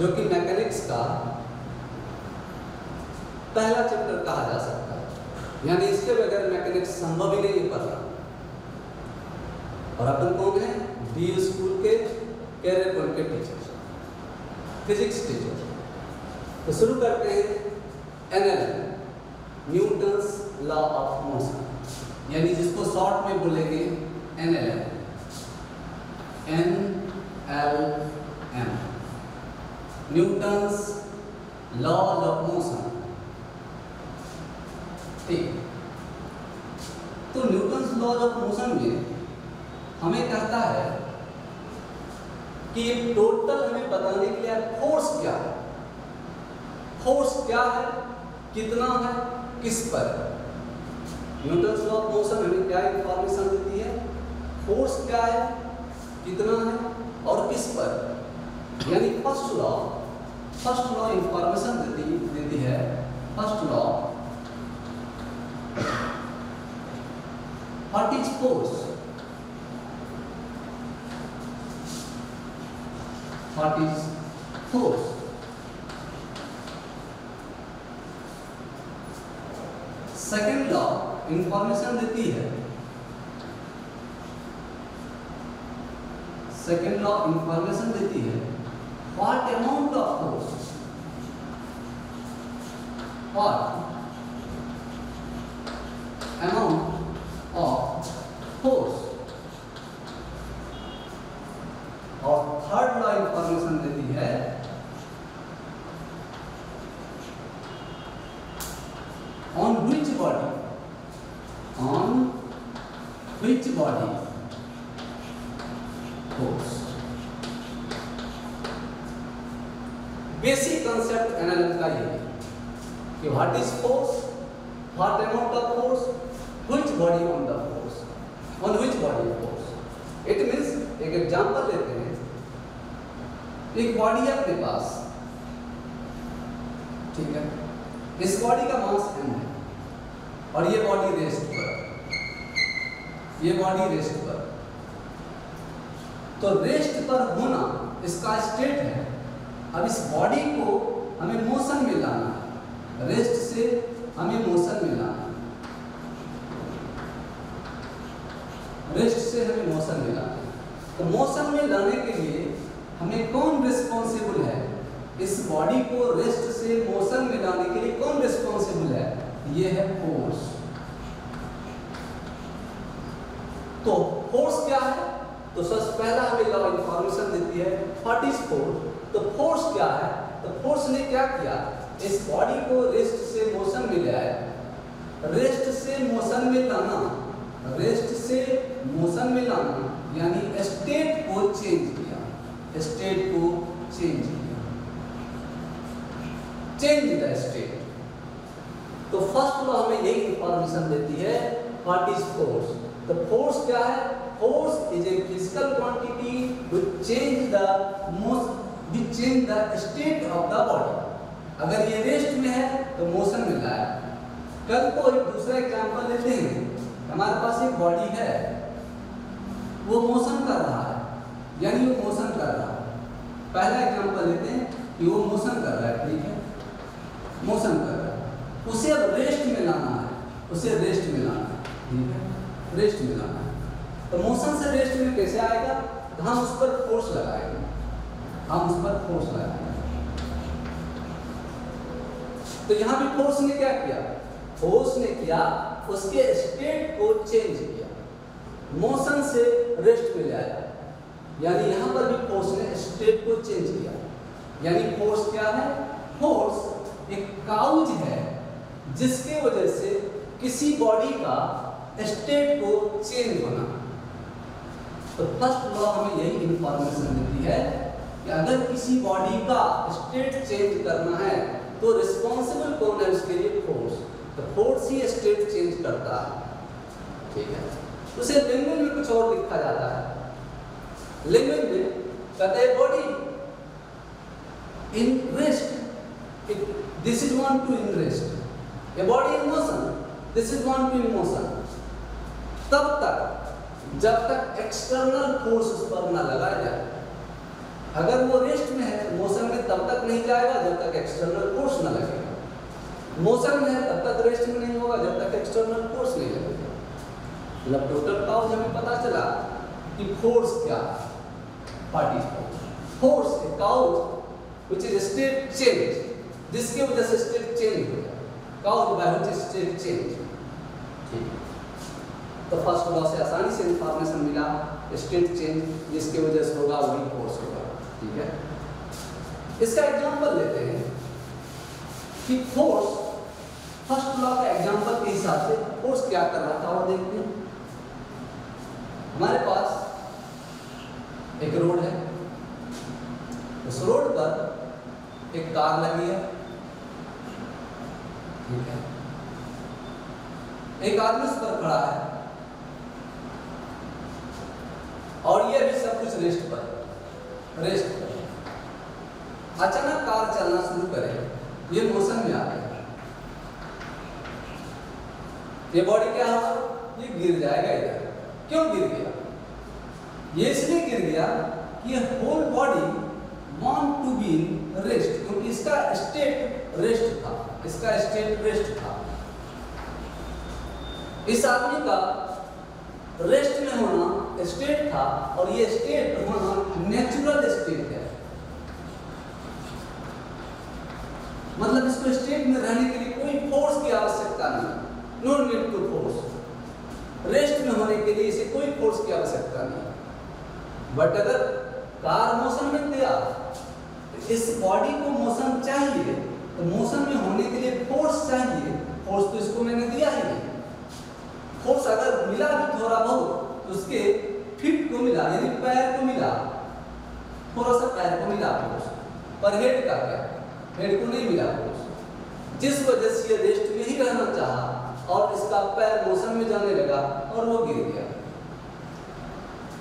जो कि मैकेनिक्स का पहला चैप्टर कहा जा सकता है, यानी इसके बगैर मैकेनिक्स संभव ही नहीं पढ़ना। और अपन कौन है? DU स्कूल के कैरियर पॉइंट के टीचर, फिजिक्स टीचर। तो शुरू करते हैं NLM, Newton's law of motion, यानी जिसको शॉर्ट में बोलेंगे NLM, NLM, Newton's law of motion. ठीक, तो न्यूटन्स लॉ ऑफ मोशन में हमें कहता है कि टोटल हमें बताने के लिए फोर्स क्या है, फोर्स क्या है, कितना है, किस पर। न्यूटन्स लॉ ऑफ मोशन हमें क्या इंफॉर्मेशन देती है? फोर्स क्या है, कितना है और किस पर। यानी फर्स्ट लॉ इंफॉर्मेशन देती है। First law, what is force, what is force. Second law information देती है, सेकेंड लॉ इंफॉर्मेशन देती है what amount of force, what amount of force. और थर्ड लॉ इंफॉर्मेशन देती है on which body force। Basic concept analysis का ये है कि what is force, what amount of force, which body on the force, on which body force. It means, एक example लेते हैं, एक बॉडी है अपने पास, ठीक है, इस बॉडी का मास m है और ये बॉडी रेस्ट पर, ये बॉडी रेस्ट पर। तो रेस्ट पर होना इसका स्टेट है। अब इस बॉडी को हमें मोशन में लाना है, रेस्ट से हमें मोशन में लाना है, रेस्ट से हमें मोशन में लाना है। तो मोशन में लाने के लिए हमें कौन रिस्पॉन्सिबल है? इस बॉडी को रेस्ट से मोशन में लाने के लिए कौन रिस्पॉन्सिबल है? ये है फोर्स। तो फोर्स क्या है? तो सबसे पहला हमें लॉ इंफॉर्मेशन देती है व्हाट इज फोर्स। तो फोर्स क्या है? तो फोर्स ने क्या किया? इस बॉडी को रेस्ट से मोशन में ले आया। रेस्ट से मोशन में लाना, रेस्ट से मोशन में लाना यानी स्टेट को चेंज किया, स्टेट को चेंज किया, चेंज द स्टेट। तो फर्स्ट लॉ हमें यही इंफॉर्मेशन देती है व्हाट इज फोर्स। तो फोर्स क्या है? Force is a physical quantity which change the state of the body. अगर ये रेस्ट में है तो मोशन में लाया। कल को एक दूसरा एग्जांपल लेते हैं, हमारे पास एक बॉडी है, वो मोशन कर रहा है, यानी वो मोशन कर रहा है। पहला एग्जांपल लेते हैं कि वो मोशन कर रहा है, ठीक है, मोशन कर रहा है, उसे अब रेस्ट में लाना है, उसे रेस्ट में लाना है, ठीक है, रेस्ट में लाना है। तो मोशन से रेस्ट में कैसे आएगा? तो हम उस पर फोर्स लगाएंगे, हम उस पर फोर्स लगाएंगे। तो यहाँ भी फोर्स ने क्या किया? फोर्स ने किया उसके स्टेट को चेंज किया, मोशन से रेस्ट में ले आया। यानी यहाँ पर भी फोर्स ने स्टेट को चेंज किया। यानी फोर्स क्या है? फोर्स एक काउज है जिसके वजह से किसी बॉडी का स्टेट को चेंज होना। तो फर्स्ट लॉ हमें यही इंफॉर्मेशन देती है कि अगर किसी बॉडी का स्टेट चेंज करना है तो रिस्पॉन्सिबल कौन है उसके लिए? फोर्स। तो फोर्स ही स्टेट चेंज करता है, ठीक है। उसे लैंग्वेज में कुछ और लिखा जाता है। लैंग्वेज में कहते हैं body in rest, this is want to in rest, a body in motion, this is want to in motion. तब तक जब तक एक्सटर्नल फोर्स उस पर ना लगाया जाए। अगर वो रेस्ट में है, मोशन में, तब तक नहीं जाएगा जब तक एक्सटर्नल फोर्स न लगेगा। मोशन में तब तक रेस्ट में नहीं होगा जब तक एक्सटर्नल फोर्स नहीं लगेगा। मतलब टोटल काउज हमें पता चला कि फोर्स क्या है। What is force? Force a cause which is state change, जिसकी वजह से स्टेट चेंज हो जाए। Cause by which is state change. ठीक है, तो फर्स्ट लॉ से आसानी से इंफॉर्मेशन मिला, स्टेट चेंज जिसकी वजह से होगा वही फोर्स होगा। ठीक है, इसका एग्जांपल लेते हैं कि फोर्स, फर्स्ट लॉ का एग्जांपल के हिसाब से फोर्स क्या कर रहा था वो देखते हैं। हमारे पास एक रोड है, उस रोड पर एक कार लगी है। ठीक है, एक आदमी उस पर खड़ा है और ये भी सब कुछ रेस्ट पर। अचानक कार चलना शुरू करे, ये मोशन में आ गया। ये बॉडी क्या होगा? ये गिर जाएगा इधर। क्यों गिर गया? ये इसलिए गिर गया कि ये whole body want to be in rest, क्योंकि इसका स्टेट रेस्ट था। इसका स्टेट रेस्ट था। इस आदमी का रेस्ट में होना स्टेट था और ये स्टेट होना नेचुरल स्टेट है। मतलब इसको स्टेट में रहने के लिए कोई फोर्स की आवश्यकता नहीं, no need to force. Rest में होने के लिए इसे कोई फोर्स की आवश्यकता नहीं। बट अगर कार मोशन में गया, इस बॉडी को मोशन चाहिए, तो मोशन में होने के लिए फोर्स चाहिए। फोर्स तो इसको मैंने दिया ही नहीं। फोर्स अगर मिला भी थोड़ा बहुत तो उसके फीट को मिला, यानी पैर को मिला, थोड़ा सा पैर को मिला फोर्स, पर हेड का क्या? हेड को नहीं मिला फोर्स। जिस वजह से ये रेस्ट में ही रहना चाहा और इसका पैर मोशन में जाने लगा और वो गिर गया।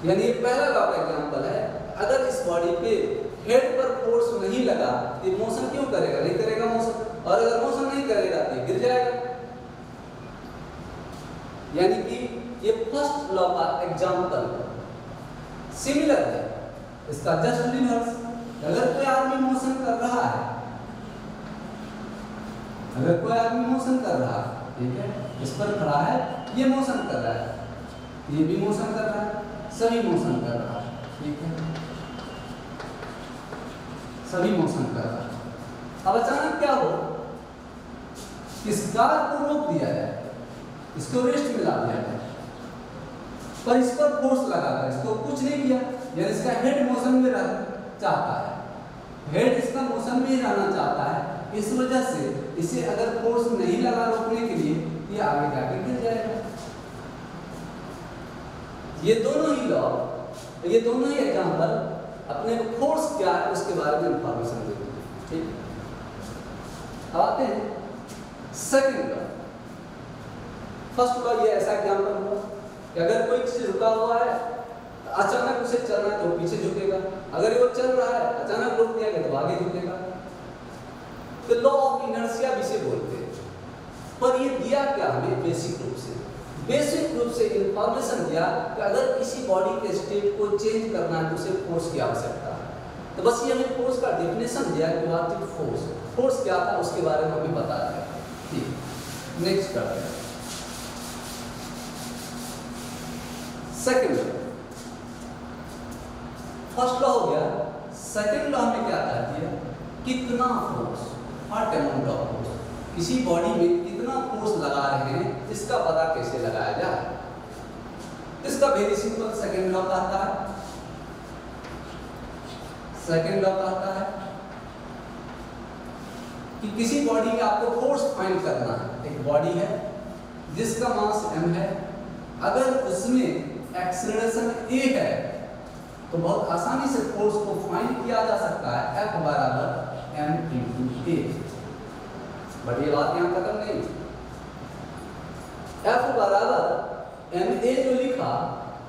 यानी ये पहला लॉ का एग्जांपल है। अगर इस बॉडी पे हेड पर फोर्स नहीं लगा तो मोशन क्यों करेगा? नहीं करेगा मोशन। और अगर मोशन नहीं करेगा तो गिर जाएगा। यानी कि ये फर्स्ट लॉ का एग्जांपल सिमिलर है, इसका जस्ट रिवर्स। अगर कोई आदमी मोशन कर रहा है, ठीक है, इस पर खड़ा है, ये मोशन कर रहा है, ये भी मोशन कर रहा है, सभी मोशन कर रहा है। ठीक है, सभी मोशन कर रहा है। अब अचानक क्या हो, इस कार को रोक दिया जाए, इसको रेस्ट में ला दिया जाए, पर इस पर फोर्स लगाकर इसको कुछ नहीं किया। यानी इसका हेड मोशन में रहना चाहता है, हेड इसका मोशन में ही रहना चाहता है। इस वजह से इसे अगर फोर्स नहीं लगा रोकने के लिए, ये आगे जाके गिर जाएगा। ये दोनों ही लॉ, ये दोनों ही एग्जांपल अपने फोर्स क्या है उसके बारे में इंफॉर्मेशन देते हैं। ठीक, अब आते हैं सेकंड लॉ। फर्स्ट लॉ ये ऐसा एग्जांपल हुआ कि अगर कोई चीज रुका हुआ है, अचानक उसे चलना है तो पीछे झुकेगा। अगर वो चल रहा है, अचानक रोक दिया गया तो आगे झुकेगा। तो लॉ ऑफ इनर्शिया भी इसे बोलते हैं। पर ये दिया क्या हमें? बेसिक रूप से इंफॉर्मेशन दिया कि अगर किसी बॉडी के स्टेट को चेंज करना है तो उसे फोर्स की आवश्यकता है। तो बस ये हमें फोर्स का डेफिनेशन दिया कि व्हाट इज फोर्स, फोर्स क्या था उसके बारे में हमें बता दिया। ठीक, नेक्स्ट करते हैं सेकंड लॉ। फर्स्ट लॉ हो गया, सेकंड लॉ हमें क्या कहती है? कितना force, what amount of force, किसी बॉडी में कितना फोर्स लगा रहे हैं इसका पता कैसे लगाया जाए। इसका वेरी सिंपल सेकंड लॉ कहता है। सेकंड लॉ कहता है कि किसी बॉडी में आपको फोर्स फाइंड करना है। एक बॉडी है जिसका मास m है, अगर उसमें एक्सेलरेशन a है तो बहुत आसानी से फोर्स को फाइंड किया जा सकता है, F बराबर m × a। बट ये बात यहाँ खत्म नहीं। F बराबर ma जो लिखा,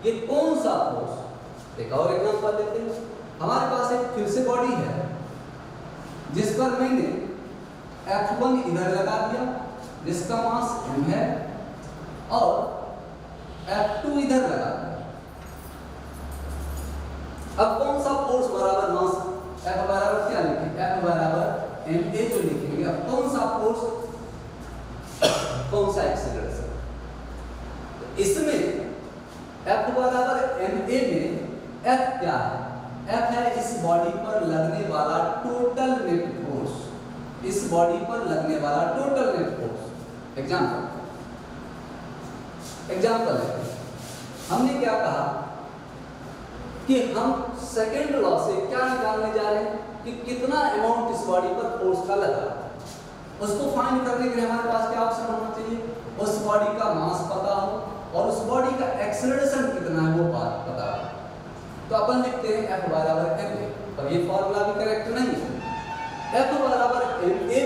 ये कौन सा फोर्स? एक और एग्जांपल लेते हैं। हमारे पास एक फिर से बॉडी है जिस पर मैंने F1 इधर लगा दिया जिसका मास m है और F2 इधर लगा दिया। अब कौन सा फोर्स बराबर मास? F बराबर क्या लिखे? F कौन सा एक्सीलरेशन? इसमें F बराबर ma में F क्या है? F है इस बॉडी पर लगने वाला टोटल नेट फोर्स, इस बॉडी पर लगने वाला टोटल नेट फोर्स। एग्जाम्पल है, हमने क्या कहा कि हम सेकेंड लॉ से क्या निकालने जा रहे हैं कि कितना अमाउंट इस बॉडी पर फोर्स का लगा। उसको फाइंड करने के लिए हमारे पास क्या ऑप्शन होना चाहिए? उस बॉडी का मास पता हो और उस बॉडी का एक्सेलरेशन कितना है वो बात पता हो। तो अपन लिखते हैं F बराबर ma, पर ये फॉर्मूला भी करेक्ट नहीं है। F बराबर ma में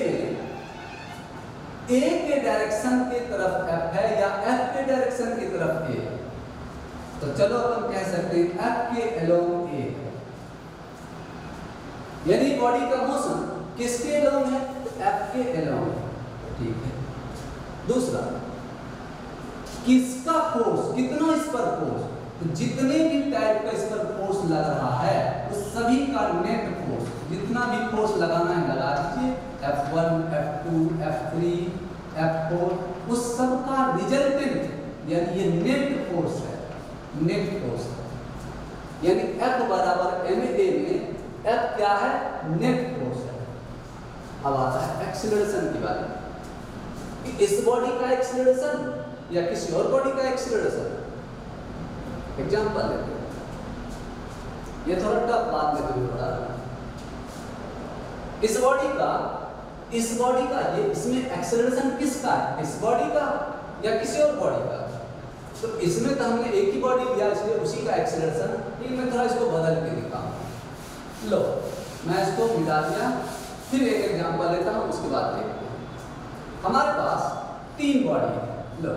A के डायरेक्शन की तरफ F है या F के डायरेक्शन की तरफ A है, तो चलो अपन कह सकते हैं F के अलोंग A है, यानी बॉडी का मोशन किसके अलोंग है? F के अलोंग। ठीक है। दूसरा, किसका फोर्स, कितना इस पर फोर्स, तो जितने भी टाइप का इस पर फोर्स लग रहा है उस सभी का नेट फोर्स, जितना भी फोर्स लगाना है लगा दीजिए, F1 F2 F3 F4, उस सब का रिजल्टेंट यानी ये नेट फोर्स है, नेट फोर्स है। यानी F बराबर ma में F क्या है? नेट फोर्स है। अब आता है एक्सीलरेशन की बात, इस बॉडी का एक्सीलरेशन या किसी और बॉडी का एक्सीलरेशन। एग्जांपल लेते हैं, ये थोड़ा टफ बात में तुम्हें बता रहा हूं। इस बॉडी का ये इसमें एक्सीलरेशन किसका है? इस बॉडी का या किसी और बॉडी का? तो इसमें तो हमने एक ही बॉडी लिया इसलिए उसी का एक्सीलरेशन, लेकिन मैं थोड़ा इसको बदल के दिखाऊं। लो, मैं इसको मिटा दिया, फिर एक एग्जांपल लेता हूं, उसके बाद देखते हैं। हमारे पास 3 बॉडी है। लो,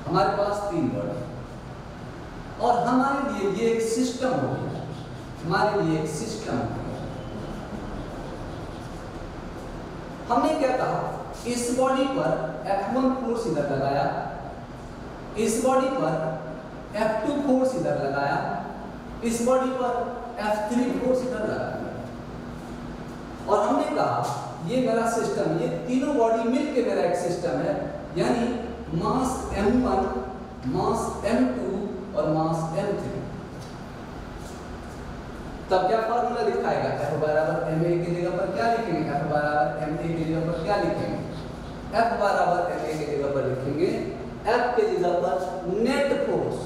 हमारे पास 3 बॉडी और हमारे लिए ये एक सिस्टम हो गया, हमारे लिए एक सिस्टम हो गया। हमने क्या कहा? इस बॉडी पर F1 फोर्स इधर लगाया, इस बॉडी पर F2 फोर्स इधर लगाया, इस बॉडी पर F3 फोर्स इधर लगाया, और हमने कहा ये मेरा सिस्टम, ये तीनों बॉडी मिलके मेरा एक सिस्टम है, यानी मास m1, मास m2 और मास m3। तब क्या फार्मूला दिखाएगा? F बराबर ma की जगह पर क्या लिखेंगे? F बराबर ma की जगह पर क्या लिखेंगे? F बराबर ma की जगह पर लिखेंगे F के जगह पर नेट फोर्स।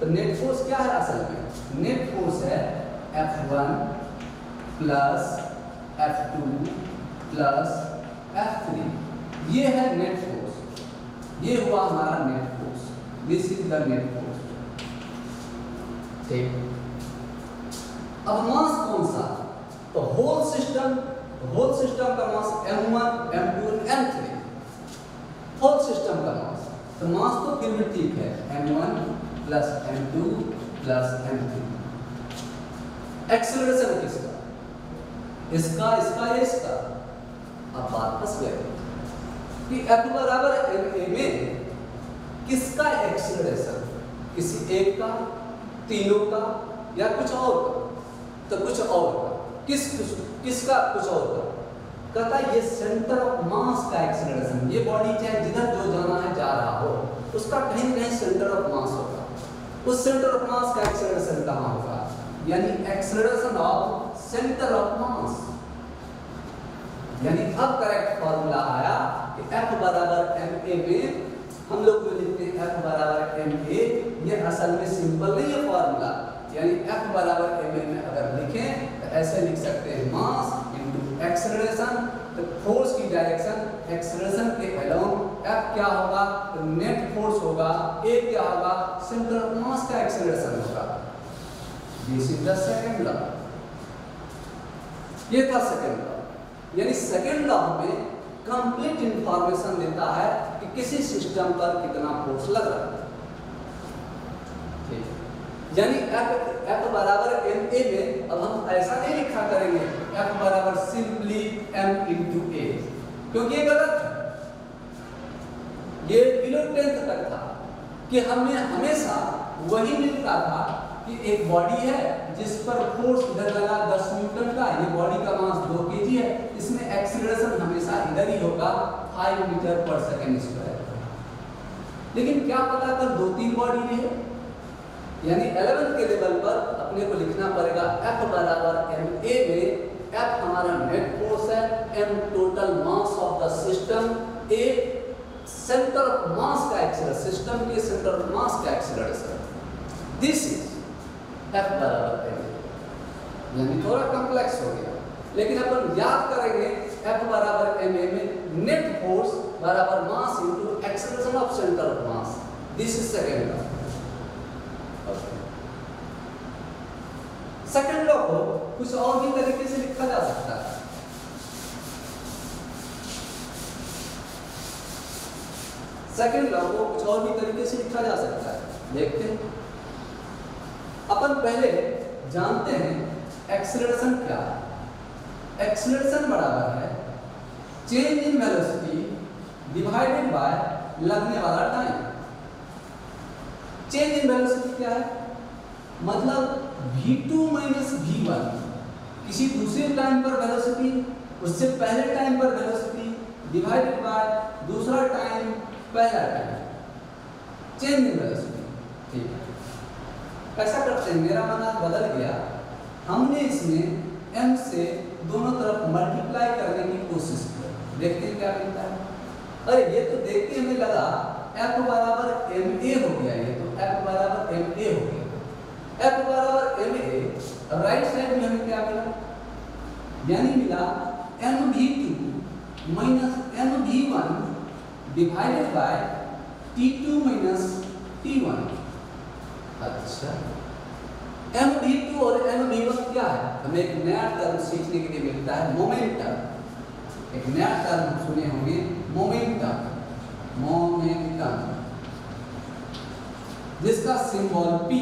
तो नेट फोर्स क्या है असल में? नेट फोर्स है F1 plus F2 plus F3, ये है नेट फोर्स, ये हुआ हमारा net force, this is the net force. ठीक, अब मास कौन सा? तो होल सिस्टम का मास m1 m2 और m3, होल सिस्टम का मास। तो मास तो फिर भी ठीक है, m1 plus m2 plus m3। Acceleration किसका? इसका, इसका या इसका? अब बात फंस गई कि F बराबर ma में किसका एक्सेलरेशन? किसी एक का, तीनों का या कुछ और का? तो कुछ और का। किसका कुछ और का? कहता ये सेंटर ऑफ मास का एक्सेलरेशन, ये बॉडी चाहे जिधर जो जाना है जा रहा हो, उसका कहीं कहीं सेंटर ऑफ मास होगा। उस सेंटर ऑफ मास का एक्सेलरेशन कहाँ होगा? यानी acceleration of centre of mass. यानी अब करेक्ट फॉर्मूला आया कि F बराबर ma में हम लोग जो लिखते हैं F बराबर ma, ये असल में सिंपल नहीं है फॉर्मूला। यानी F बराबर ma में अगर लिखें तो ऐसे लिख सकते हैं मास इनटू एक्सेलरेशन। तो फोर्स की डायरेक्शन एक्सेलरेशन के अलोंग F क्या होगा? तो नेट फोर्स होगा, A क्या होगा? सेंटर ऑफ मास का एक्सेलरेशन होगा। This is the second law. ये था सेकंड लॉ, यानी सेकंड लॉ में कंप्लीट इंफॉर्मेशन देता है कि किसी सिस्टम पर कितना फोर्स लग रहा है। ठीक, यानी F बराबर ma में अब हम ऐसा नहीं लिखा करेंगे F बराबर सिंपली m इंटू a, क्योंकि ये गलत है। ये बिलो 10th तक था कि हमें हमेशा वही मिलता था कि एक बॉडी है जिस पर फोर्स इधर लगा 10 न्यूटन का, ये बॉडी का मास 2 kg है, इसमें एक्सीलरेशन हमेशा इधर ही होगा, 5 मीटर पर सेकेंड स्क्वायर। लेकिन क्या पता कर 2-3 बॉडी रहे, यानी 11 के लेवल पर अपने को लिखना पड़ेगा F बराबर ma में F हमारा नेट फोर्स है, m total mass of the system, a centre of mass का एक्सीलरेशन, सिस्टम के सेंटर ऑफ मास का एक्सीलरेशन, दिस इज F बराबर ma। यानी थोड़ा कॉम्प्लेक्स हो गया, लेकिन अपन याद करेंगे F बराबर ma में नेट फोर्स बराबर mass into acceleration of centre of mass, this is second law. Second law को कुछ और भी तरीके से लिखा जा सकता है। सेकंड लॉ को कुछ और भी तरीके से लिखा जा सकता है, देखते हैं। अपन पहले जानते हैं एक्सीलरेशन क्या है। एक्सीलरेशन बराबर है change in velocity divided by लगने वाला टाइम। चेंज इन वेलोसिटी क्या है, मतलब v2 माइनस v1, किसी दूसरे टाइम पर वेलोसिटी, उससे पहले टाइम पर वेलोसिटी डिवाइडेड बाय दूसरा टाइम पहला टाइम, चेंज इन वेलोसिटी। ठीक है, ऐसा करते हैं, मेरा मन आज बदल गया, हमने इसमें m से दोनों तरफ मल्टीप्लाई करने की कोशिश की, देखते हैं क्या मिलता है। अरे ये तो देख के हमें लगा F बराबर ma हो गया, ये तो F बराबर ma हो गया। F बराबर ma, राइट साइड में हमें क्या मिला, यानी मिला mv2 minus mv1 divided by t2 minus t1। अच्छा, mv2 और mv1 क्या है, हमें एक नया टर्म सीखने के लिए मिलता है, मोमेंटम। एक नया टर्म सुने होंगे, मोमेंटम, मोमेंटम, जिसका सिंबल p,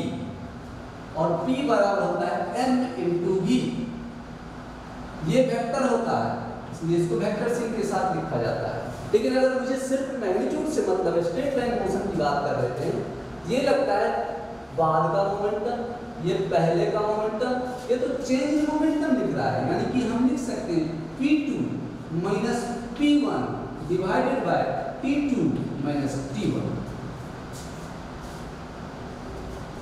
और p बराबर होता है m इंटू v। ये वेक्टर होता है, इसलिए इसको वेक्टर चिन्ह के साथ लिखा जाता है। लेकिन अगर मुझे सिर्फ मैग्नीट्यूड से मतलब स्ट्रेट लाइन मोशन की बात कर रहे थे, ये लगता है बाद का मोमेंटम, ये पहले का मोमेंटम, ये तो चेंज इन मोमेंटम लिख रहा है। यानी कि हम लिख सकते हैं p2 minus p1 divided by t2 minus t1।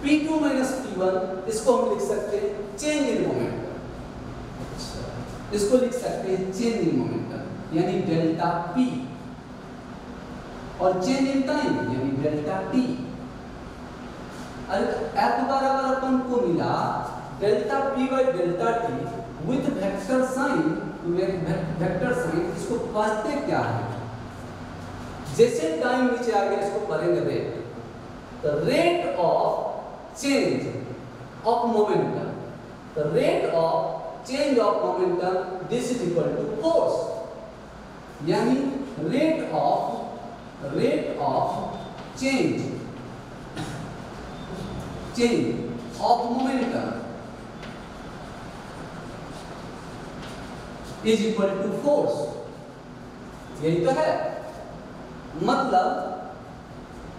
p2 minus p1 इसको हम लिख सकते हैं चेंज इन मोमेंटम। अच्छा, इसको लिख सकते हैं चेंज इन मोमेंटम, यानी डेल्टा p, और चेंज इन टाइम यानी डेल्टा t। अरे F बराबर अपन को मिला delta p by delta t with vector sign. Vector sign इसको पढ़ते क्या है, जैसे टाइम नीचे आ गया इसको पढ़ेंगे rate, the rate of change of momentum, the rate of change of momentum, this is equal to force. यानी rate of change of momentum is equal to force. यही तो है, मतलब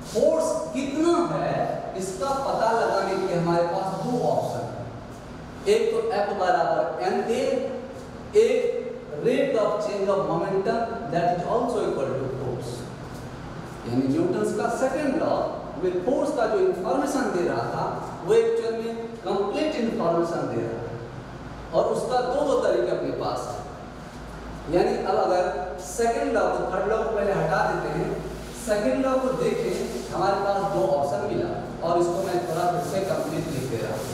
फोर्स कितना है इसका पता लगाने के लिए हमारे पास दो ऑप्शन है। एक तो F बराबर ma, एक rate of change of momentum that is also equal to force. यानी न्यूटन का सेकंड लॉ में फोर्स का जो इंफॉर्मेशन दे रहा था वो एक्चुअल में कंप्लीट इंफॉर्मेशन दे रहा है, और उसका दो तरीके अपने पास है। यानी अब अगर सेकंड लॉ को थर्ड लॉ को पहले हटा देते हैं, सेकंड लॉ को देखें, हमारे पास दो ऑप्शन मिला, और इसको मैं थोड़ा फिर से कंप्लीट लिख दे रहा हूं।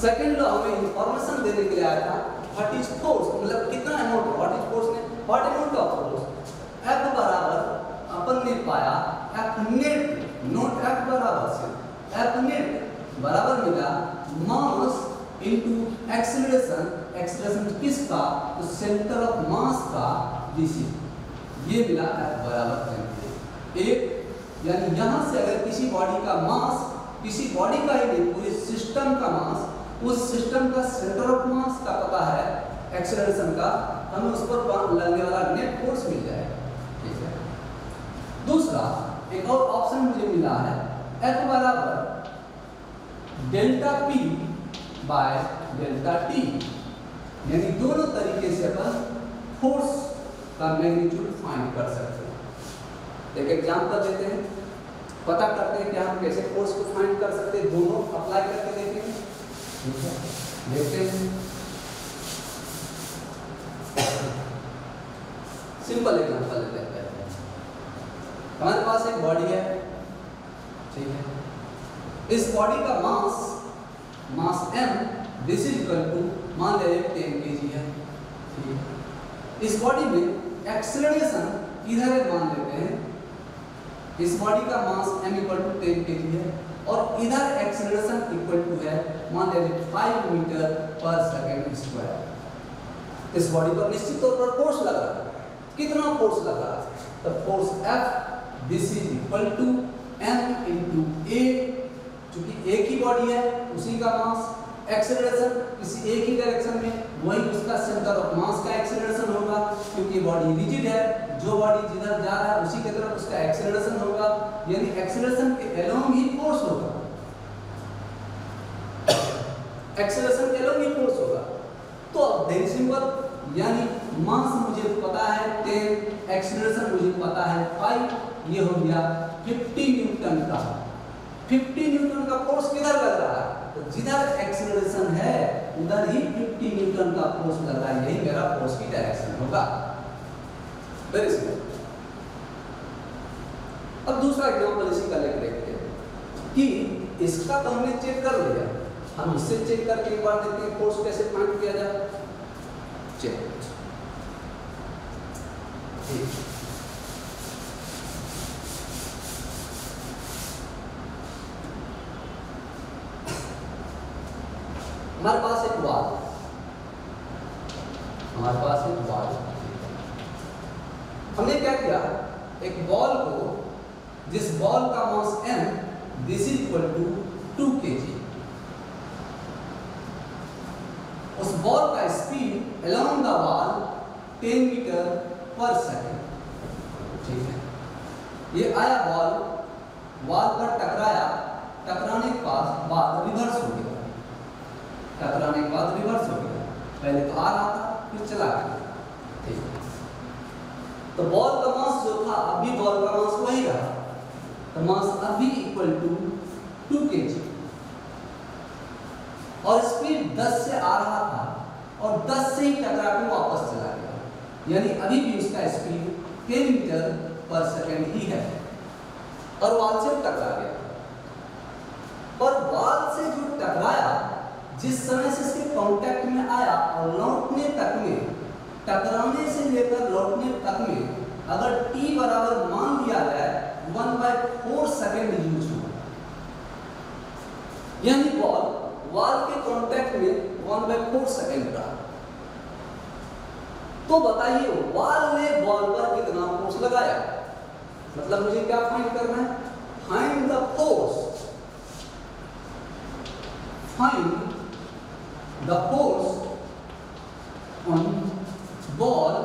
सेकंड लॉ हमें इंफॉर्मेशन देने के लिए आया था व्हाट इज फोर्स, मतलब कितना अमाउंट, व्हाट इज फोर्स ने what amount of force. F बराबर अपन ने पाया F नेट, नॉट F बराबर से, F नेट बराबर मिला मास इनटू एक्सीलरेशन। एक्सीलरेशन किसका, तो सेंटर ऑफ मास का, दिस ये मिला F बराबर ma। एक यानी यहां से अगर किसी बॉडी का मास, किसी बॉडी का ही नहीं पूरे सिस्टम का मास, उस सिस्टम का सेंटर ऑफ मास का पता है एक्सीलरेशन का, हमें उस पर लगने वाला नेट फोर्स मिल जाएगा। ठीक है, दूसरा एक और ऑप्शन मुझे मिला है F बराबर delta p by delta t। यानी दोनों तरीके से अपन फोर्स का मैग्नीट्यूड फाइंड कर सकते हैं। एक एग्जांपल देते हैं, पता करते हैं कि हम कैसे फोर्स को फाइंड कर सकते हैं, दोनों अप्लाई करके देखेंगे। ठीक है, देखते हैं। सिंपल एग्जांपल लेते हैं। हमारे पास एक बॉडी है, ठीक है। इस बॉडी का mass m, this is equal to मान ले 10 kg है, ठीक है। इस बॉडी में एक्सेलरेशन इधर है मान लेते हैं, इस बॉडी का mass m equal to 10 kg है और इधर एक्सेलरेशन इक्वल टू है मान लेते 5 मीटर पर सेकंड स्क्वायर। इस बॉडी पर निश्चित तौर पर फोर्स लग रहा है। कितना फोर्स लग रहा है? तो force F this is equal to m into a, चूंकि एक ही बॉडी है उसी का मास, एक्सेलरेशन किसी एक ही डायरेक्शन में, वही उसका सेंटर ऑफ मास का एक्सेलरेशन होगा, क्योंकि बॉडी रिजिड है, जो बॉडी जिधर जा रहा है उसी की तरफ उसका एक्सेलरेशन होगा, यानी एक्सेलरेशन के अलोंग ही फोर्स होगा, एक्सेलरेशन के अलोंग ही फोर्स होगा। तो अब देख सिंपल, यानी मास मुझे पता है 10, एक्सेलरेशन मुझे पता है 5, ये हो गया 50 न्यूटन का। 50 न्यूटन का फोर्स किधर लग रहा है? तो जिधर एक्सेलरेशन है उधर ही 50 न्यूटन का फोर्स लग रहा है, यही मेरा फोर्स की डायरेक्शन होगा। Very simple. अब दूसरा एग्जांपल इसी का लेकर देखते हैं कि इसका तो हमने चेक कर लिया, हम इससे चेक करके एक बार देखते हैं फोर्स कैसे फाइंड किया जाए। चेक हमारे पास एक बॉल, हमने क्या किया, एक बॉल को, जिस बॉल का mass m, this is equal to 2 kg, उस बॉल का speed along the wall 10 metre पर सेकंड, ठीक है। ये आया वॉल पर टकराया, टकराने के बाद रिवर्स हो गया, टकराने के बाद रिवर्स हो गया, पहले तो आ रहा था फिर चला गया, ठीक है। तो बॉल का मास जो था, अभी बॉल का मास वही रहा, तो मास अभी इक्वल टू 2 kg और स्पीड 10 से आ रहा था और 10 से ही टकरा के वापस चला गया, यानी अभी भी उसका स्पीड 10 मीटर पर सेकंड ही है और वॉल से टकरा गया। और वॉल से जो टकराया, जिस समय से इसके कांटेक्ट में आया और लौटने तक में, टकराने से लेकर लौटने तक में अगर t बराबर मान लिया जाए 1/4 सेकंड यूज हुआ, यानी वॉल के कांटेक्ट में 1/4 सेकंड रहा। तो बताइए वॉल ने बॉल पर कितना फोर्स लगाया? मतलब मुझे क्या फाइंड करना है? Find the force, find the force on ball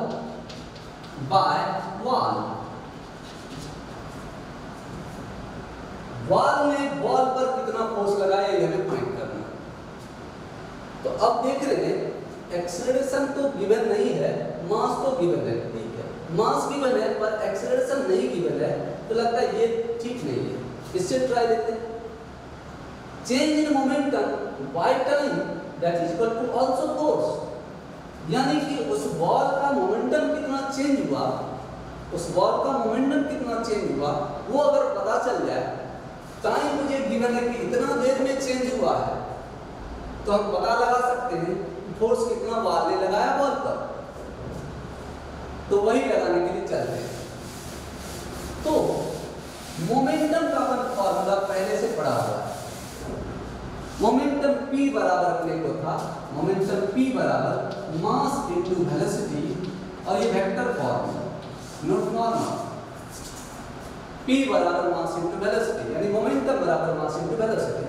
by wall। Wall ने बॉल पर कितना फोर्स लगाया ये हमें फाइंड करना है। तो अब देख रहे हैं एक्सेलरेशन तो गिवन नहीं है, मास तो गिवन है, ठीक है, मास गिवन है पर एक्सेलरेशन नहीं गिवन है, तो लगता है ये ठीक नहीं है, इससे ट्राई लेते हैं। Change in momentum by time that is equal to also force, यानी कि उस बॉल का मोमेंटम कितना चेंज हुआ, उस बॉल का मोमेंटम कितना चेंज हुआ वो अगर पता चल जाए, टाइम मुझे गिवन है कि इतना देर में चेंज हुआ है, तो हम पता लगा सकते हैं फोर्स कितना बॉल ने लगाया बॉल पर। तो वही लगाने के लिए चलते हैं। तो मोमेंटम का अपन फॉर्मूला पहले से पढ़ा हुआ है। मोमेंटम p बराबर अपने को था, मोमेंटम p बराबर मास इनटू वेलोसिटी, और ये वेक्टर फॉर्म है, नॉट नॉर्मल। p बराबर मास इनटू वेलोसिटी, यानी मोमेंटम बराबर मास इनटू वेलोसिटी।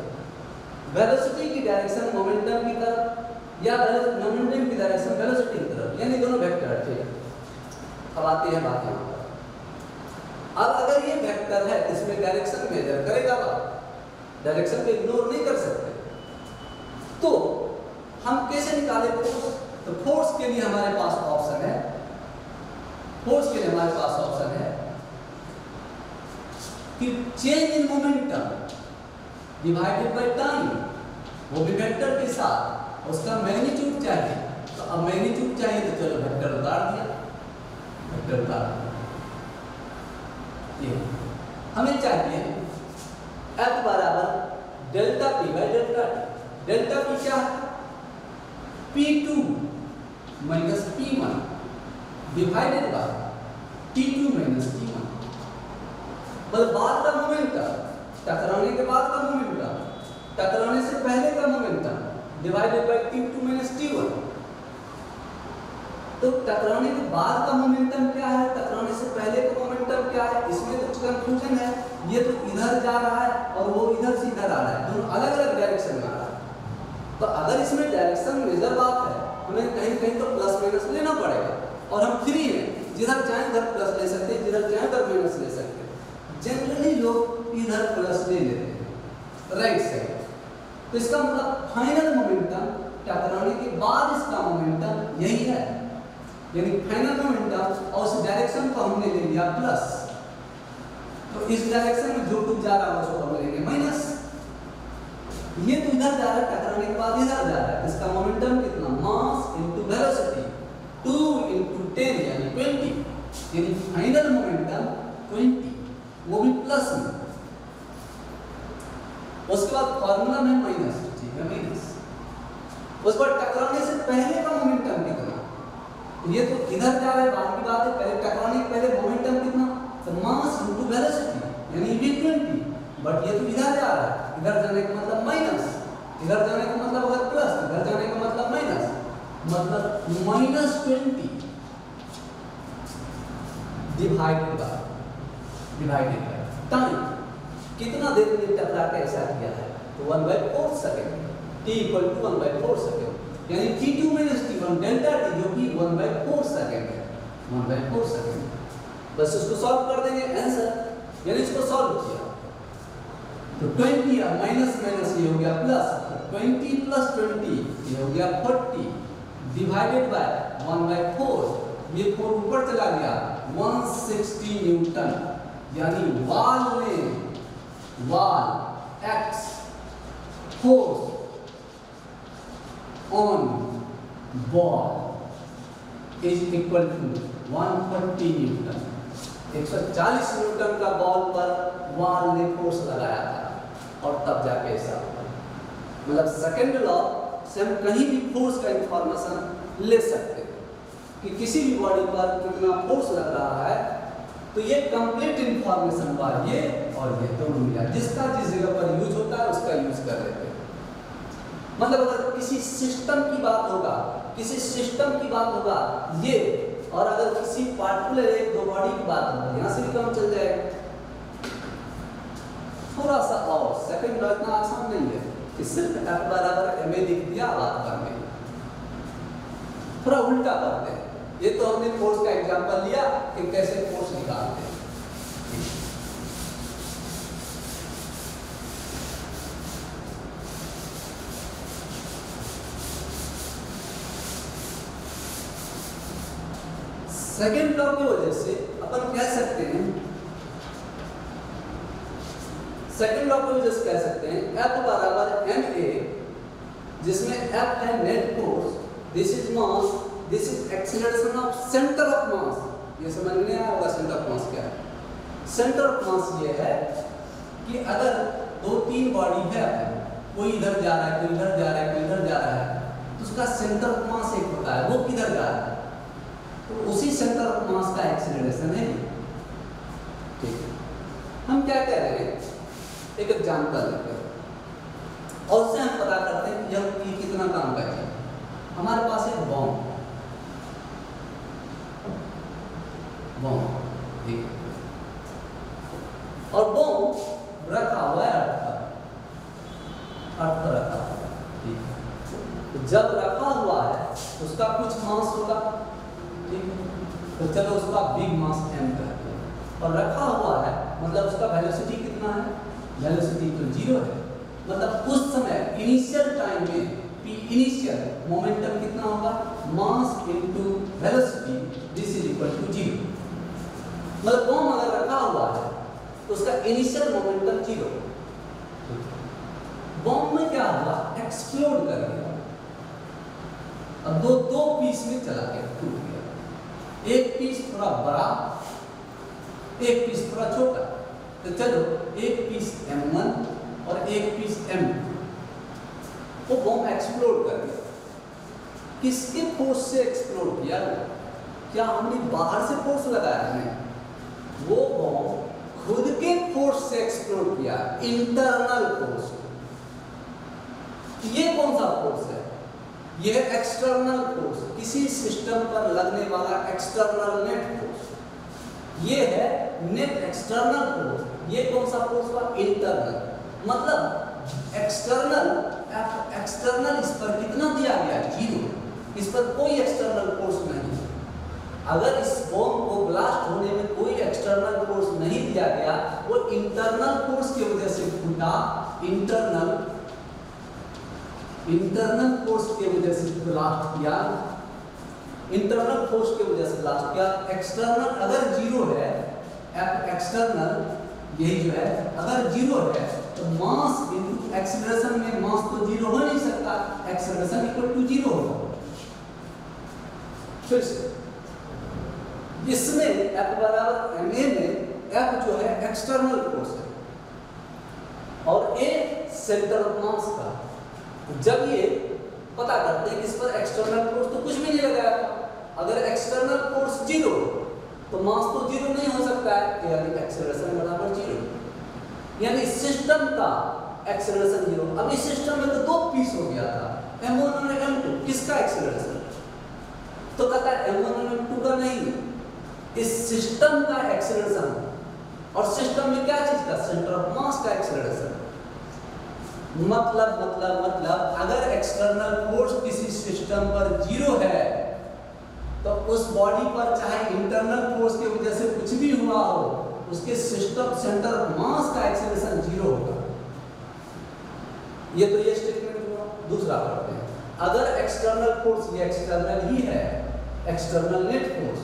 वेलोसिटी की डायरेक्शन मोमेंटम की तरफ या मोमेंटम की डायरेक्शन वेलोसिटी की तरफ, यानी दोनों वेक्टर, ठीक है। अब आती है बात यहाँ पर। अब अगर ये वेक्टर है, इसमें डायरेक्शन मेजर करेगा, डायरेक्शन को इग्नोर नहीं कर सकते, तो हम कैसे निकाले फोर्स? तो फोर्स के लिए हमारे पास ऑप्शन है, फोर्स के लिए हमारे पास ऑप्शन है कि change in momentum divided by time, वो भी वेक्टर के साथ, उसका मैग्नीट्यूड चाहिए। तो अब मैग्नीट्यूड चाहिए तो चलो वेक्टर उतार दिया, वेक्टर उतार दिया। ये हमें चाहिए F बराबर delta P by delta T। Delta P क्या है? P2 minus P1 divided by T2 minus T1। मतलब बाद का मोमेंटम, टकराने के बाद का मोमेंटम, टकराने से पहले का momentum divided by T2 minus T1। तो टकराने के बाद का मोमेंटम क्या है, टकराने से पहले का मोमेंटम क्या है, इसमें तो कंफ्यूजन है। ये तो इधर जा रहा है और वो इधर से इधर आ रहा है, दोनों अलग अलग डायरेक्शन में आ रहा है। तो अगर इसमें डायरेक्शन मेजर बात है, हमें कहीं कहीं तो प्लस माइनस लेना पड़ेगा, और हम फ्री हैं, जिधर चाहें उधर प्लस ले सकते हैं, जिधर चाहें उधर माइनस ले सकते हैं। जनरली लोग इधर प्लस ले लेते हैं राइट साइड। तो इसका मतलब फाइनल मोमेंटम टकराने के बाद इसका मोमेंटम यही है, यानी फाइनल मोमेंटम, और उस डायरेक्शन को हमने ले लिया प्लस। तो इस डायरेक्शन में जो कुछ जा रहा है उसको हम लेंगे माइनस। ये तो इधर जा रहा है, टकराने के बाद इधर जा रहा है, इसका मोमेंटम कितना, मास इनटू वेलोसिटी 2 × 10 यानी 20, यानी फाइनल मोमेंटम 20, वो भी प्लस में। उसके बाद फॉर्मूला में माइनस, ठीक है माइनस। उस पर टकराने से पहले का मोमेंटम कितना, ये तो इधर जा रहा है, बाद की बात है, पहले टकराने के पहले मोमेंटम कितना, तो मास इनटू वेलोसिटी यानी v20। बट ये तो इधर जा रहा है, इधर जाने का मतलब माइनस, इधर जाने का मतलब अगर प्लस, इधर जाने का मतलब माइनस, मतलब -20 डिवाइडेड बाय टाइम। कितना देर में टकरा के ऐसा किया है, तो 1/4 सेकंड, t = 1/4 सेकंड, यानी t2 - t1 डेल्टा t जो कि 1/4 सेकंड है, 1/4 सेकंड। बस इसको सॉल्व कर देंगे आंसर, यानी इसको सॉल्व किया तो 20 माइनस माइनस ये हो गया प्लस, 20 + 20 ये हो गया 40 डिवाइडेड बाय 1/4, ये 4 ऊपर चला गया, 160 न्यूटन, यानी wall x force on ball is equal to 140 newton. 140 newton का बॉल पर वाल ने फोर्स लगाया था, और तब जाके ऐसा मतलब सेकंड लॉ से हम कहीं भी फोर्स का इंफॉर्मेशन ले सकते हैं कि किसी भी बॉडी पर कितना फोर्स लग रहा है। तो ये कंप्लीट इंफॉर्मेशन हुआ, ये और ये दोनों मिला, जिसका जिस जगह पर यूज होता है उसका यूज कर लेते हैं। मतलब अगर किसी सिस्टम की बात होगा, किसी सिस्टम की बात होगा ये, और अगर किसी पार्टिकुलर एक दो बॉडी की बात होगी, यहाँ से भी कम चल जाएगा। थोड़ा सा और सेकंड लॉ इतना आसान नहीं है कि सिर्फ F बराबर ma लिख दिया बात करने, थोड़ा उल्टा करते हैं। ये तो हमने फोर्स का एग्जांपल लिया कि कैसे फोर्स निकालते हैं। सेकेंड लॉ की वजह से अपन कह सकते हैं, सेकेंड लॉ की वजह से कह सकते हैं F बराबर ma, जिसमें F है net force, this is mass, this is acceleration of centre of mass. ये समझ में आया होगा सेंटर ऑफ मास क्या है। सेंटर ऑफ मास ये है कि अगर 2-3 बॉडी है, कोई इधर जा रहा है, कोई इधर जा रहा है, कोई इधर जा रहा है, तो उसका सेंटर ऑफ मास एक होता है, वो किधर जा रहा है, तो उसी सेंटर ऑफ मास का एक्सीलरेशन है। ठीक है, हम क्या कह रहे हैं, एक एग्जांपल लेते हैं और उससे हम पता करते हैं कि यह कितना काम करेगा। हमारे पास एक बॉम्ब, ठीक है, और बॉम्ब रखा हुआ है अर्थ पर रखा हुआ है, ठीक है। तो जब रखा हुआ है उसका कुछ मास होगा, ठीक है, तो चलो उसका बिग मास m कहते हैं, और रखा हुआ है मतलब उसका वेलोसिटी कितना है, वेलोसिटी तो 0 है। मतलब उस समय इनिशियल टाइम में पी इनिशियल, मोमेंटम कितना होगा, mass into velocity, this is equal to 0। मतलब बॉम्ब अगर रखा हुआ है तो उसका इनिशियल मोमेंटम 0। बॉम्ब में क्या हुआ, एक्सप्लोड कर गया। अब दो पीस में चला गया, टूट गया। एक पीस थोड़ा बड़ा, एक पीस थोड़ा छोटा। तो चलो एक पीस M1 और एक पीस M2, वो बॉम्ब एक्सप्लोड कर गया। किसके फोर्स से एक्सप्लोड किया? क्या हमने बाहर से फोर्स लगाया है? वो बॉम्ब खुद के फोर्स से एक्सप्लोड किया, इंटरनल फोर्स। ये कौन सा फोर्स है? ये है एक्सटर्नल फोर्स, किसी सिस्टम पर लगने वाला एक्सटर्नल नेट फोर्स। ये है नेट एक्सटर्नल फोर्स। ये कौन सा फोर्स हुआ? इंटरनल। मतलब एक्सटर्नल इस पर कितना दिया गया? 0। इस पर कोई एक्सटर्नल फोर्स नहीं। अगर इस बॉम्ब को ब्लास्ट होने में कोई एक्सटर्नल फोर्स नहीं दिया गया, वो इंटरनल फोर्स की वजह से फूटा। इंटरनल फोर्स की वजह से ब्लास्ट किया, इंटरनल फोर्स की वजह से ब्लास्ट किया। एक्सटर्नल अगर 0 है, एक्सटर्नल यही जो है, अगर 0 है तो मास इनटू एक्सेलरेशन में मास तो 0 हो नहीं सकता, एक्सेलरेशन इक्वल टू 0 होगा। फिर से इसमें F बराबर ma में F जो है एक्सटर्नल फोर्स है और A सेंटर ऑफ मास का। जब ये पता करते हैं कि इस पर एक्सटर्नल फोर्स तो कुछ भी नहीं लगाया था, अगर एक्सटर्नल फोर्स 0 तो मास तो 0 नहीं हो सकता है, यानी एक्सेलरेशन बराबर 0, यानी सिस्टम का एक्सेलरेशन 0। अब इस सिस्टम में तो 2 पीस हो गया था, M1 और M2। किसका एक्सेलरेशन? तो कहता है M1 और M2 का नहीं, इस सिस्टम का एक्सेलरेशन। और सिस्टम में क्या चीज का? सेंटर ऑफ मास का एक्सेलरेशन। मतलब अगर एक्सटर्नल फोर्स किसी सिस्टम पर 0 है तो उस बॉडी पर चाहे इंटरनल फोर्स की वजह से कुछ भी हुआ हो, उसके सिस्टम सेंटर ऑफ मास का एक्सेलरेशन 0 होगा। ये तो ये स्टेटमेंट हुआ। दूसरा पढ़ते हैं। अगर एक्सटर्नल फोर्स, ये एक्सटर्नल ही है, एक्सटर्नल नेट फोर्स,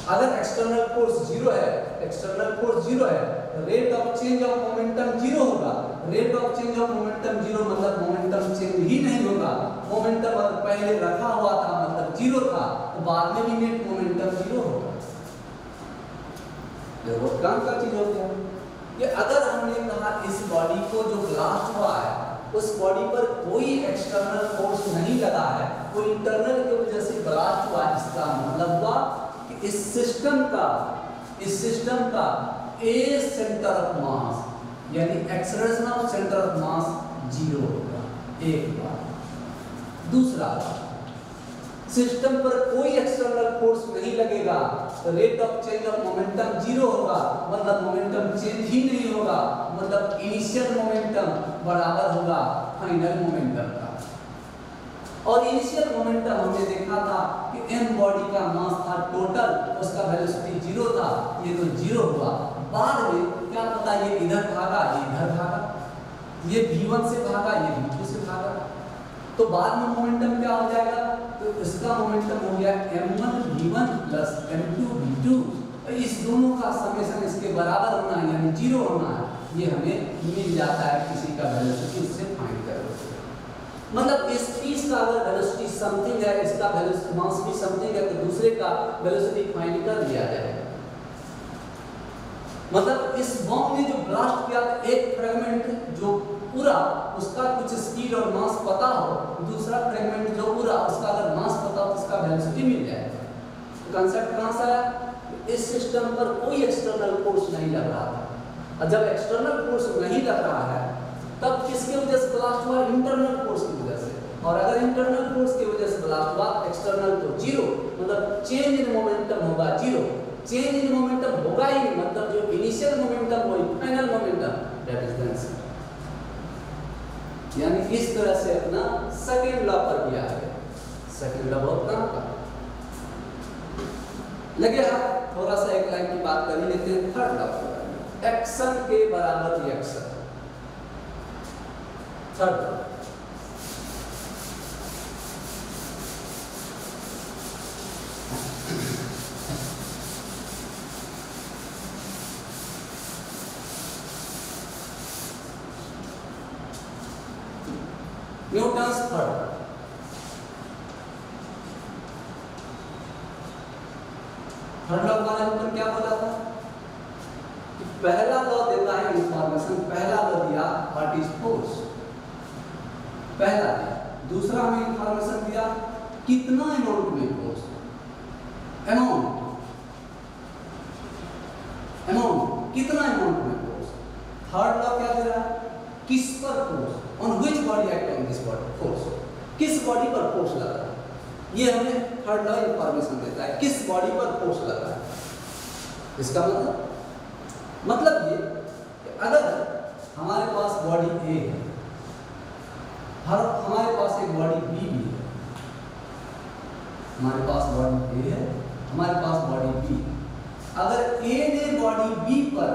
अगर एक्सटर्नल फोर्स 0 है, एक्सटर्नल फोर्स 0 है, rate of change of momentum 0 होगा। Rate of change of momentum 0 मतलब मोमेंटम चेंज ही नहीं होगा। मोमेंटम अगर पहले रखा हुआ था मतलब 0 था, तो बाद में भी नेट मोमेंटम 0 होगा। ये बहुत काम का चीज हो गया। ये अगर हमने कहा इस बॉडी को जो ब्लास्ट हुआ है, उस बॉडी पर कोई एक्सटर्नल फोर्स नहीं लगा है, वो इंटरनल की वजह से ब्लास्ट हुआ, इसका मतलब हुआ कि इस सिस्टम का ए सेंटर ऑफ मास, यानी acceleration of centre of mass 0 होगा। एक बात। दूसरा, सिस्टम पर कोई एक्सटर्नल फोर्स नहीं लगेगा तो rate of change of momentum 0 होगा, मतलब मोमेंटम चेंज ही नहीं होगा, मतलब इनिशियल मोमेंटम बराबर होगा फाइनल मोमेंटम का। और इनिशियल मोमेंटम हमने देखा था कि m बॉडी का मास था टोटल, उसका वेलोसिटी 0 था, ये तो 0 हुआ। बाद में क्या पता ये इधर भागा, ये इधर भागा, ये v1 से भागा, ये v2 से भागा, तो बाद में मोमेंटम क्या हो जाएगा? तो इसका मोमेंटम हो गया m1 v1 plus m2 v2। इस दोनों का समेशन इसके बराबर होना है, यानी 0 होना है। ये हमें मिल जाता है किसी का वेलोसिटी, उससे फाइंड करो। मतलब इस पीस का अगर वेलोसिटी समथिंग है, इसका वेलोसिटी मास भी समथिंग है, तो दूसरे का वेलोसिटी फाइंड कर लिया जाएगा। मतलब इस बॉम्ब ने जो ब्लास्ट किया, एक फ्रेगमेंट जो पूरा उसका कुछ स्पीड और मास पता हो, दूसरा फ्रेगमेंट जो पूरा उसका अगर मास पता हो तो उसका वेलोसिटी मिल जाएगा। तो कंसेप्ट कहां से आया? इस सिस्टम पर कोई एक्सटर्नल फोर्स नहीं लग रहा था, और जब एक्सटर्नल फोर्स नहीं लग रहा है तब किसके वजह से ब्लास्ट हुआ? इंटरनल फोर्स की वजह से। और अगर इंटरनल फोर्स की वजह से ब्लास्ट हुआ, एक्सटर्नल तो 0, मतलब चेंज इन मोमेंटम होगा 0। चेंज इन मोमेंटम होगा ही, मतलब जो इनिशियल मोमेंटम वही final momentum, that is the answer. यानी इस तरह से अपना सेकंड लॉ पर भी आ गया। सेकंड लॉ बहुत काम का लगे। आप थोड़ा सा एक लाइन की बात कर ही लेते हैं। थर्ड लॉ, एक्शन के बराबर reaction. Third law, Newton's third law के बारे में क्या बोला था कि पहला लॉ देता है इंफॉर्मेशन, पहला लॉ दिया व्हाट इज फोर्स, पहला दिया। दूसरा हमें इंफॉर्मेशन दिया कितना अमाउंट में फोर्स, अमाउंट कितना अमाउंट में फोर्स। थर्ड लॉ क्या दे रहा है, किस पर force, on which body act on this body force, किस बॉडी पर फोर्स लग रहा है। ये हमें थर्ड लॉ इंफॉर्मेशन देता है, किस बॉडी पर फोर्स लग रहा है। इसका मतलब ये कि अगर हमारे पास बॉडी ए है, हमारे पास एक बॉडी बी भी है, हमारे पास बॉडी ए है, हमारे पास बॉडी बी, अगर ए ने बॉडी बी पर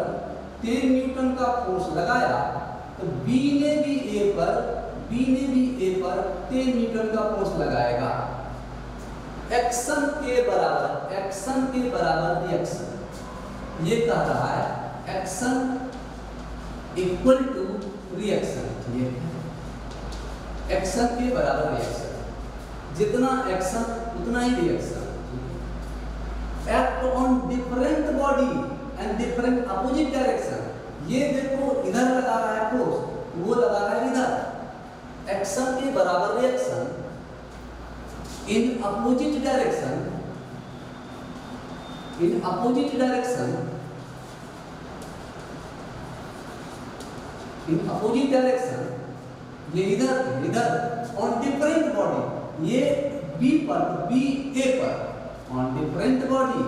10 न्यूटन का फोर्स लगाया तो बी ने भी ए पर 10 न्यूटन का फोर्स लगाएगा। एक्शन के बराबर रिएक्शन। ये कह रहा है एक्शन इक्वल टू रिएक्शन। ये एक्शन के बराबर रिएक्शन, जितना एक्शन उतना ही reaction. Act on different body and different opposite direction. ये देखो इधर लगा रहा है फोर्स, वो लगा रहा है इधर। एक्शन के बराबर रिएक्शन in opposite direction, ये इधर ऑन डिफरेंट बॉडी, ये बी पर बी ए पर on different body,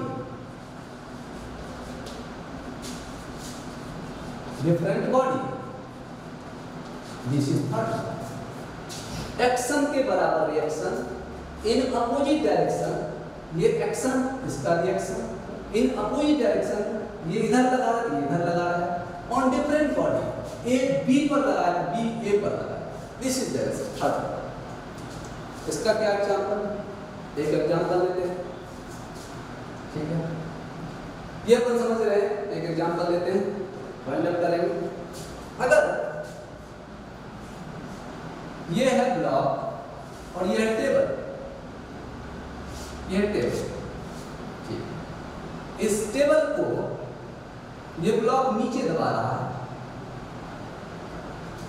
this is third. Action के बराबर रिएक्शन इन अपोजिट डायरेक्शन, ये एक्शन इसका रिएक्शन, इन अपोजिट डायरेक्शन ये इधर लगा रहा है, ये इधर लगा रहा है, on different body, A B पर लगा है, बी ए पर लगा है। This is direction third. इसका क्या एग्जांपल, एक एग्जांपल लेते हैं, ठीक है, ये अपन समझ रहे हैं। एक एग्जांपल लेते हैं, फाइंड आउट करेंगे। अगर ये है ब्लॉक और ये है टेबल, ये टेबल, ठीक। इस टेबल को ये ब्लॉक नीचे दबा रहा है,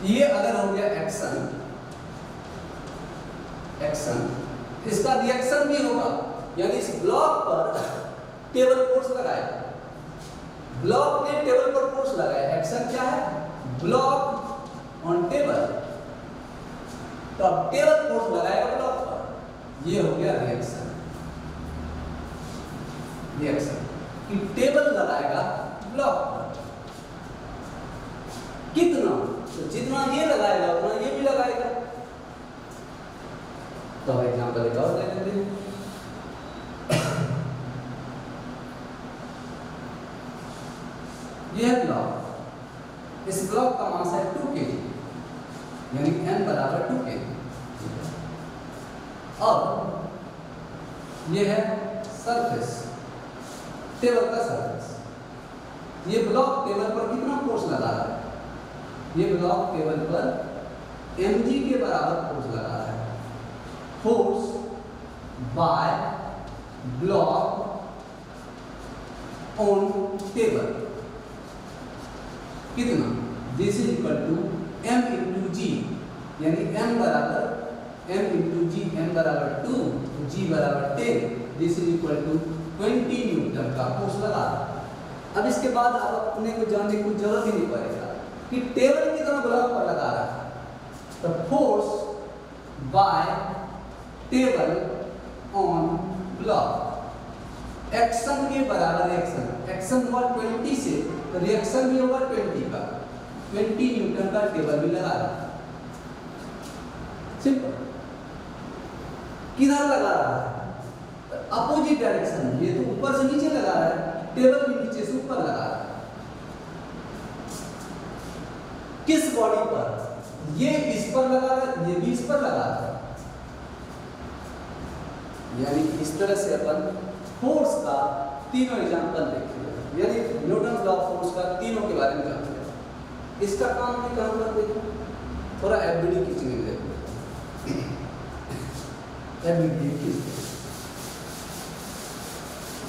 ये अगर हो गया एक्शन, इसका रिएक्शन भी होगा, यानी इस ब्लॉक पर टेबल फोर्स लगाएगा। ब्लॉक ने टेबल पर फोर्स लगाया, एक्शन क्या है, ब्लॉक ऑन टेबल, तो अब टेबल फोर्स लगाएगा ब्लॉक पर, ये हो गया रिएक्शन कि टेबल लगाएगा ब्लॉक पर। कितना, तो जितना ये लगाएगा उतना ये भी लगाएगा। तो एग्जांपल एक और ले लेते हैं। ये है ब्लॉक, इस ब्लॉक का मास है 2 kg, यानी n बराबर 2 kg। और ये है सरफेस, टेबल का सरफेस। ये ब्लॉक टेबल पर कितना फोर्स लगा रहा है, ये ब्लॉक टेबल पर mg के बराबर फोर्स लगा रहा है। Force by block on table कितना, this is equal to m into g, यानी m इंटू जी, m बराबर 2, g बराबर 10, this is equal to 20 newton का फोर्स लगा। अब इसके बाद आप अपने को जानने की जरूरत ही नहीं पड़ेगा कि टेबल कितना ब्लॉक पर लगा रहा है। तो force by table on block, action के बराबर रिएक्शन। एक्शन हुआ 20 से, तो रिएक्शन भी होगा 20 का, 20 न्यूटन का टेबल भी लगा रहा है। सिंपल। किधर लगा रहा है, अपोजिट डायरेक्शन, ये तो ऊपर से नीचे लगा रहा है, टेबल भी नीचे से ऊपर लगा रहा है। किस बॉडी पर, ये इस पर लगा रहा है, ये भी इस पर लगा रहा है। यानी इस तरह से अपन फोर्स का तीनों एग्जांपल देखेंगे, यानी न्यूटन लॉ ऑफ फोर्स का तीनों के बारे में जानेंगे। इसका काम भी काम कर देखें, थोड़ा एफबीडी खींचने में देखो। एबीडी की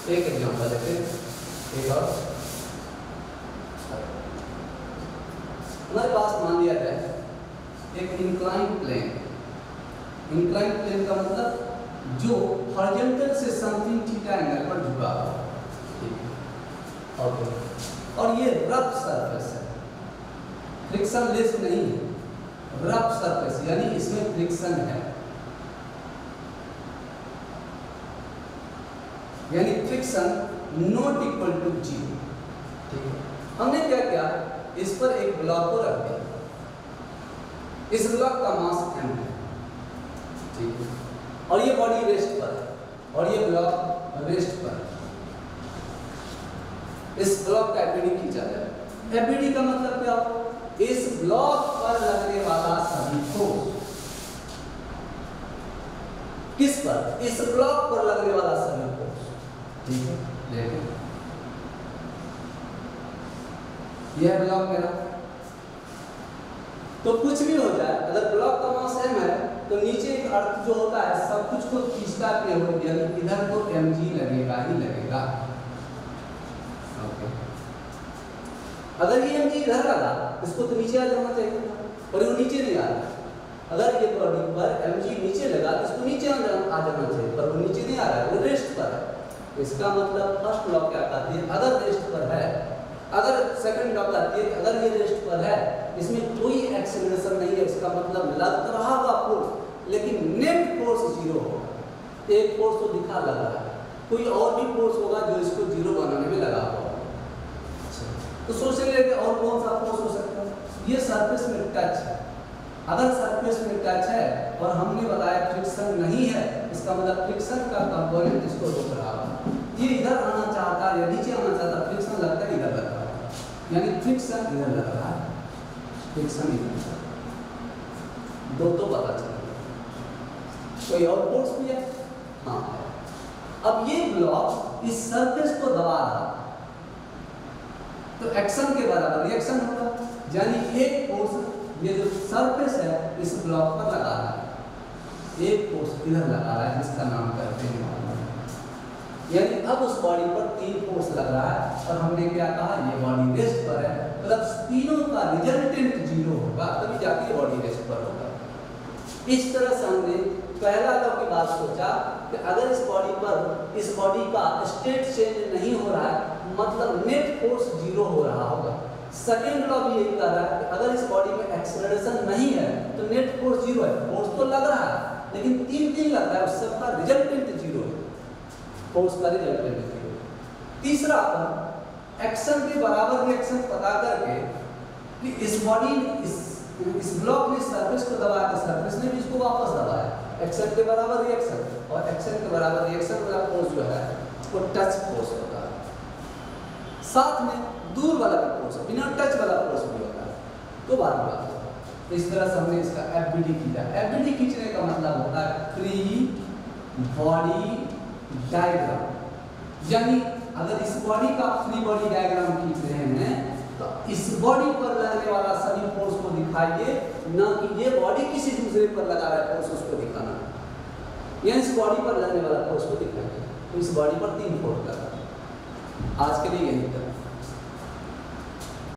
एक एग्जांपल लेते हैं, एक और हमारे पास मान लिया जाए एक इंक्लाइन प्लेन। इंक्लाइन प्लेन का मतलब जो हॉरिजॉन्टल से समथिंग थीटा एंगल पर झुका हुआ, ओके, और ये रफ सरफेस है, फ्रिक्शन लेस नहीं है, रफ सरफेस यानी इसमें फ्रिक्शन है, यानी friction not equal to zero. ठीक है, हमने क्या किया, इस पर एक ब्लॉक को रख दिया, इस ब्लॉक का मास m है, ठीक है, और ये बॉडी रेस्ट पर है और ये ब्लॉक रेस्ट पर है। इस ब्लॉक का एबीडी खींचा जाए। एबीडी का मतलब क्या हो, इस ब्लॉक पर लगने वाला सभी फोर्स, किस पर, इस ब्लॉक पर लगने वाला सभी फोर्स, ठीक है। लेकिन यह ब्लॉक मेरा, तो कुछ भी हो जाए, अगर ब्लॉक का मास m है तो नीचे एक अर्थ जो होता है सब कुछ को खींचता है, यानी इधर तो mg लगेगा ही लगेगा। ओके, अगर ये mg इधर लगा इसको तो नीचे आ जाना चाहिए और वो नीचे नहीं आ रहा। अगर ये बॉडी पर mg नीचे लगा तो इसको नीचे आ जाना चाहिए, पर वो नीचे नहीं आ रहा है, वो रेस्ट पर है। इसका मतलब फर्स्ट लॉ क्या कहती है, अगर रेस्ट पर है, अगर सेकंड लॉ कहती है अगर ये रेस्ट पर है, इसमें कोई एक्सेलरेशन नहीं है, इसका मतलब लग रहा होगा फोर्स लेकिन नेट फोर्स जीरो होगा। एक फोर्स तो दिखा लग रहा है, कोई और भी फोर्स होगा जो इसको जीरो बनाने में लगा होगा। तो सोचेंगे कि और कौन सा फोर्स हो सकता है, ये सरफेस में टच है। अगर सरफेस में टच है और हमने बताया फ्रिक्शन नहीं है, इसका मतलब फ्रिक्शन का कंपोनेंट इसको रोक रहा है। ये इधर आना चाहता है या नीचे आना चाहता है, फ्रिक्शन लगता है इधर लग रहा है, यानी फ्रिक्शन इधर लग रहा है, फ्रिक्शन इधर, दो तो पता चला। कोई और फोर्स भी है, हाँ। अब ये ब्लॉक इस सरफेस को दबा रहा तो एक्शन के बराबर रिएक्शन होगा, यानी एक फोर्स ये जो सरफेस है इस ब्लॉक पर लगा रहा है, एक फोर्स इधर लगा रहा है जिसका नाम करते हैं, यानी अब उस बॉडी पर तीन फोर्स लग रहा है और हमने क्या कहा, ये बॉडी रेस्ट पर है, मतलब तीनों का रिजल्टेंट जीरो होगा, तभी जाके बॉडी रेस्ट पर होगा। इस तरह से हमने पहला लॉ की बात सोचा कि अगर इस बॉडी पर इस बॉडी का स्टेट चेंज नहीं हो रहा है, मतलब नेट फोर्स जीरो हो रहा होगा। सेकेंड लॉ भी यही कह रहा है कि अगर इस बॉडी में एक्सेलरेशन नहीं है तो नेट फोर्स जीरो है, फोर्स तो लग रहा है लेकिन तीन लग रहा है, उस सबका रिजल्टेंट जीरो है, फोर्स का रिजल्टेंट जीरो। तीसरा अपन एक्शन के बराबर रिएक्शन पता करके कि इस बॉडी इस ब्लॉक ने सरफेस को दबाया तो सरफेस ने भी इसको वापस दबाया, एक्शन के बराबर रिएक्शन, और एक्शन के बराबर रिएक्शन वाला फोर्स जो है वो टच फोर्स होता है, साथ में दूर वाला भी फोर्स, बिना टच वाला फोर्स भी होता है, तो बाद में बात होगा। तो इस तरह से हमने इसका एफबीडी खींचा। एफबीडी खींचने का मतलब होता है फ्री बॉडी डायग्राम, यानी अगर इस बॉडी का फ्री बॉडी डायग्राम खींच रहे हैं तो इस बॉडी पर लगने वाला सभी फोर्स को दिखाइए, ना कि ये बॉडी किसी दूसरे पर लगा रहा है फोर्स उसको दिखाना, या इस बॉडी पर लगने वाला फोर्स को दिखाइए। तो इस बॉडी पर तीन फोर्स लगा। आज के लिए यही था।